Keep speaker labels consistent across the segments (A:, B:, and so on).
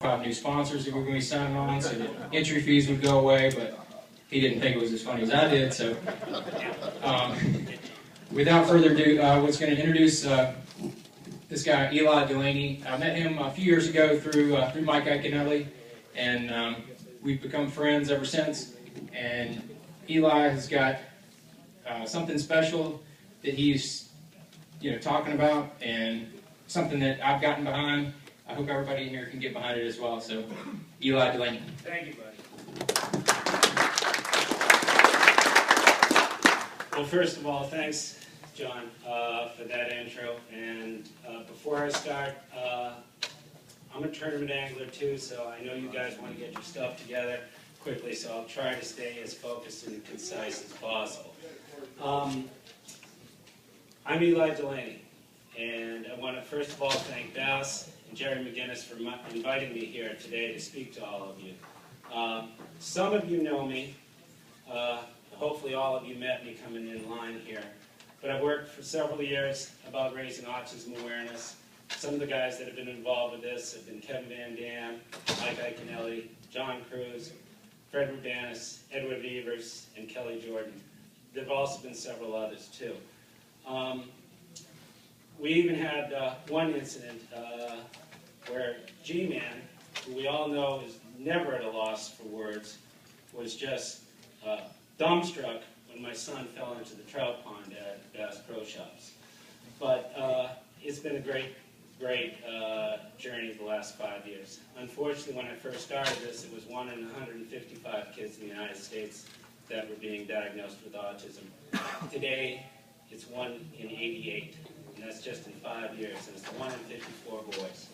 A: new sponsors that we're going to be signing on, so the entry fees would go away, but he didn't think it was as funny as I did, so without further ado, I was going to introduce this guy, Eli Delaney. I met him a few years ago through Mike Iaconelli, and we've become friends ever since. And Eli has got something special that he's talking about, and something that I've gotten behind. I hope everybody in here can get behind it as well. So, Eli Delaney.
B: Thank you, buddy. Well, first of all, thanks, John, for that intro. And before I start, I'm a tournament angler too, so I know you guys want to get your stuff together quickly, so I'll try to stay as focused and concise as possible. I'm Eli Delaney, and I want to first of all thank Bass and Jerry McGinnis for inviting me here today to speak to all of you. Some of you know me. Hopefully all of you met me coming in line here. But I've worked for several years about raising autism awareness. Some of the guys that have been involved with this have been Kevin Van Dam, Mike Iaconelli, John Cruz, Fred Rubanis, Edward Evers, and Kelly Jordan. There have also been several others too. We even had one incident where G-Man, who we all know is never at a loss for words, was just dumbstruck when my son fell into the trout pond at Bass Pro Shops. But it's been a great journey the last 5 years. Unfortunately, when I first started this, it was 1 in 155 kids in the United States that were being diagnosed with autism. Today, it's 1 in 88, and that's just in 5 years, and it's 1 in 54 boys.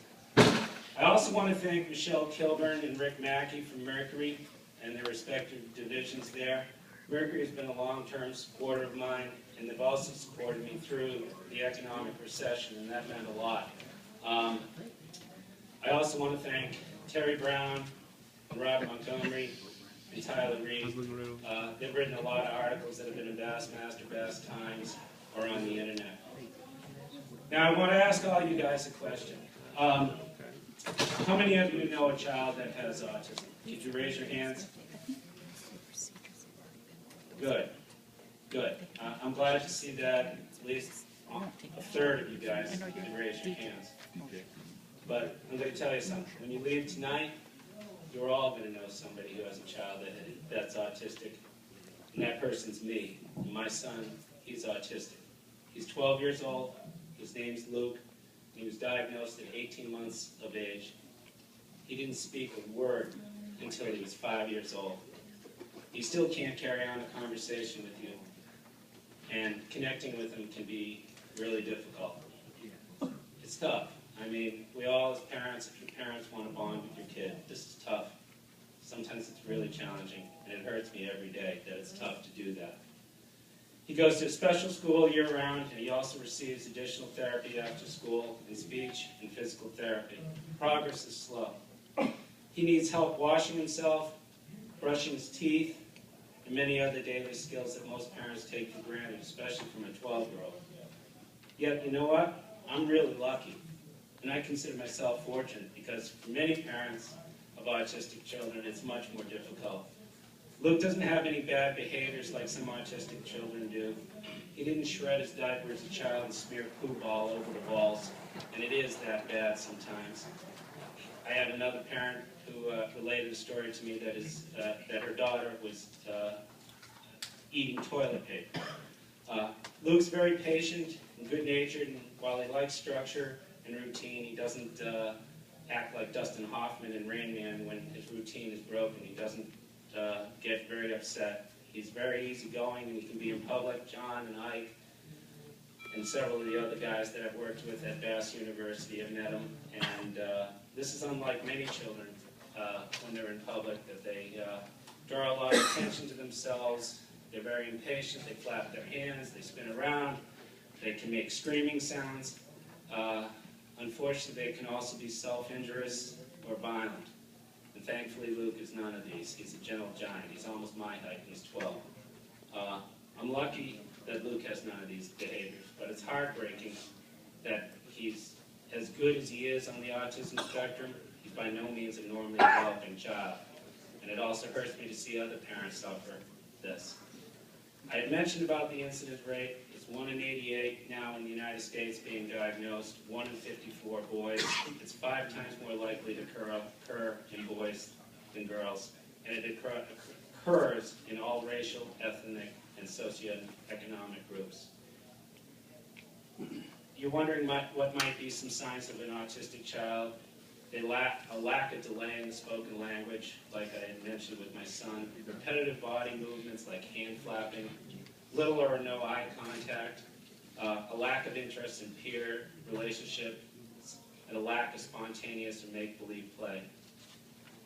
B: I also want to thank Michelle Kilburn and Rick Mackey from Mercury and their respective divisions there. Mercury has been a long-term supporter of mine, and they've also supported me through the economic recession, and that meant a lot. I also want to thank Terry Brown, and Rob Montgomery, and Tyler Reed. They've written a lot of articles that have been in Bassmaster, Bass Times, or on the internet. Now I want to ask all you guys a question. How many of you know a child that has autism? Could you raise your hands? Good. Good. I'm glad to see that at least a third of you guys can raise your hands. But I'm going to tell you something. When you leave tonight, you're all going to know somebody who has a child that's autistic. And that person's me. And my son, he's autistic. He's 12 years old. His name's Luke. He was diagnosed at 18 months of age. He didn't speak a word until he was 5 years old. He still can't carry on a conversation with you. And connecting with him can be really difficult. It's tough. I mean, we all as parents, if your parents want to bond with your kid, this is tough. Sometimes it's really challenging, and it hurts me every day that it's tough to do that. He goes to a special school year-round, and he also receives additional therapy after school in speech and physical therapy. Progress is slow. He needs help washing himself, brushing his teeth, and many other daily skills that most parents take for granted, especially from a 12-year-old. Yet, you know what? I'm really lucky, and I consider myself fortunate because for many parents of autistic children, it's much more difficult. Luke doesn't have any bad behaviors like some autistic children do. He didn't shred his diaper as a child and smear poop all over the walls, and it is that bad sometimes. I had another parent who related a story to me that her daughter was eating toilet paper. Luke's very patient and good-natured, and while he likes structure and routine, he doesn't act like Dustin Hoffman in Rain Man when his routine is broken. He doesn't get very upset. He's very easygoing, and he can be in public. John and Ike and several of the other guys that I've worked with at Bass University have met him, and this is unlike many children when they're in public, that they draw a lot of attention to themselves. They're very impatient. They flap their hands. They spin around. They can make screaming sounds. Unfortunately, they can also be self-injurious or violent. And thankfully, Luke is none of these. He's a gentle giant. He's almost my height. He's 12. I'm lucky that Luke has none of these behaviors, but it's heartbreaking that he's as good as he is on the autism spectrum. He's by no means a normally developing child, and it also hurts me to see other parents suffer this. I had mentioned about the incidence rate. It's 1 in 88 now in the United States being diagnosed, 1 in 54 boys. It's 5 times more likely to occur in boys than girls, and it occurs in all racial, ethnic, and socioeconomic groups. You're wondering what might be some signs of an autistic child. A lack of delay in the spoken language, like I had mentioned with my son. Repetitive body movements like hand flapping. Little or no eye contact. A lack of interest in peer relationships. And a lack of spontaneous or make-believe play.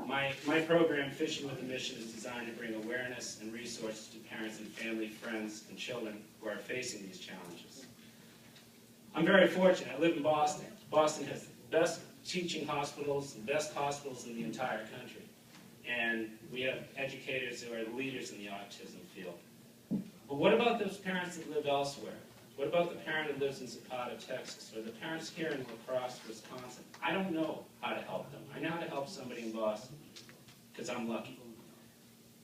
B: My program, Fishin with a Mission, is designed to bring awareness and resources to parents and family, friends, and children who are facing these challenges. I'm very fortunate. I live in Boston. Boston has the best teaching hospitals, the best hospitals in the entire country. And we have educators who are the leaders in the autism field. But what about those parents that live elsewhere? What about the parent who lives in Zapata, Texas, or the parents here in La Crosse, Wisconsin? I don't know how to help them. I know how to help somebody in Boston, because I'm lucky.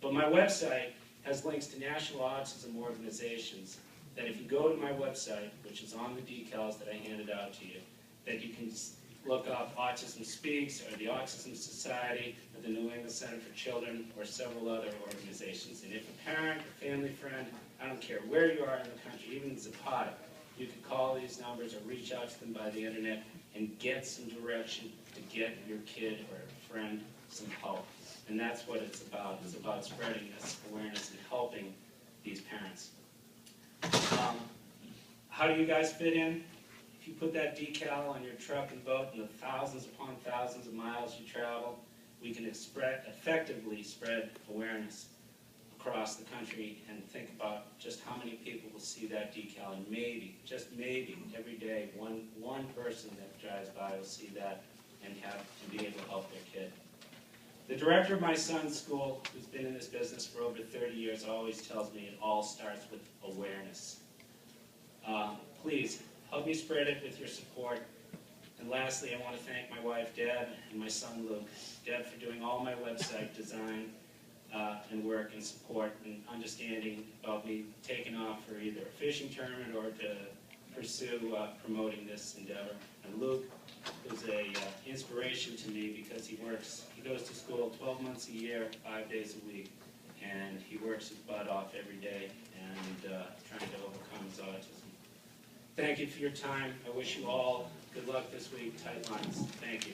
B: But my website has links to national autism organizations that if you go to my website, which is on the decals that I handed out to you, that you can look up Autism Speaks, or the Autism Society, or the New England Center for Children, or several other organizations. And if a parent, a family friend, I don't care where you are in the country, even Zapata, you can call these numbers or reach out to them by the internet and get some direction to get your kid or friend some help. And that's what it's about. It's about spreading this awareness and helping these parents. How do you guys fit in? If you put that decal on your truck and boat and the thousands upon thousands of miles you travel, we can effectively spread awareness across the country, and think about just how many people will see that decal, and maybe, just maybe, every day, one person that drives by will see that and be able to help their kid. The director of my son's school, who's been in this business for over 30 years, always tells me it all starts with awareness. Please, help me spread it with your support. And lastly, I want to thank my wife, Deb, and my son, Luke. Deb for doing all my website design and work and support and understanding about me taking off for either a fishing tournament or to pursue promoting this endeavor. And Luke was an inspiration to me because he goes to school 12 months a year, 5 days a week, and he works his butt off every day and trying to overcome his autism. Thank you for your time. I wish you all good luck this week. Tight lines. Thank you.